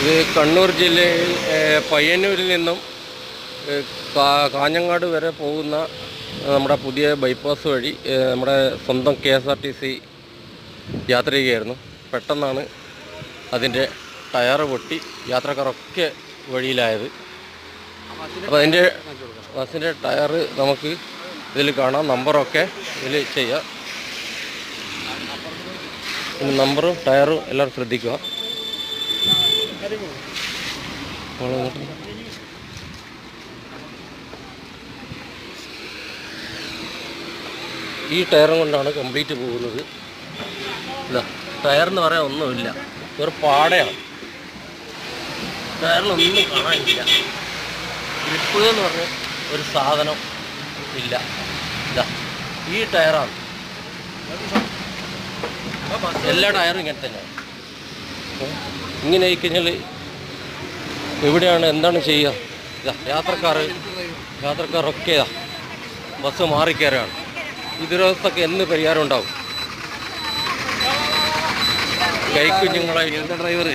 ഇത് കണ്ണൂർ ജില്ലയിൽ പയ്യന്നൂരിൽ നിന്നും കാഞ്ഞങ്ങാട് വരെ പോകുന്ന നമ്മുടെ പുതിയ ബൈപ്പാസ് വഴി നമ്മുടെ സ്വന്തം KSRTC യാത്ര ചെയ്യുകയായിരുന്നു. പെട്ടെന്നാണ് അതിൻ്റെ ടയറ് പൊട്ടി യാത്രക്കാരൊക്കെ വഴിയിലായത്. അപ്പോൾ അതിൻ്റെ ബസ്സിൻ്റെ ടയറ് നമുക്ക് ഇതിൽ കാണാം. നമ്പറൊക്കെ ഇതിൽ ചെയ്യാം. നമ്പറും ടയറും എല്ലാവരും ശ്രദ്ധിക്കുക. ഈ ടയറും കൊണ്ടാണ് കംപ്ലീറ്റ് പോകുന്നത്. ഇതാ ടയറെന്ന് പറയാൻ ഒന്നുമില്ല, ഒരു പാടയാണ്. ടയറിലൊന്നും കാണാനില്ല. ഗ്രിപ്പ് എന്ന് പറഞ്ഞ ഒരു സാധനം ഇല്ല. ഇതാ ഈ ടയറാണ്. എല്ലാ ടയറും ഇങ്ങനെ തന്നെയാണ്. ഇങ്ങനെ ആയിക്കഴിഞ്ഞാൽ എവിടെയാണ് എന്താണ് ചെയ്യുക? ഇതാ യാത്രക്കാരൊക്കെ ബസ് മാറിക്കയറാണ്. ഈ ദുരവസ്ഥക്ക് എന്ന് പരിഹാരം ഉണ്ടാവും? കൈക്കുഞ്ഞുങ്ങളായി ഡ്രൈവർ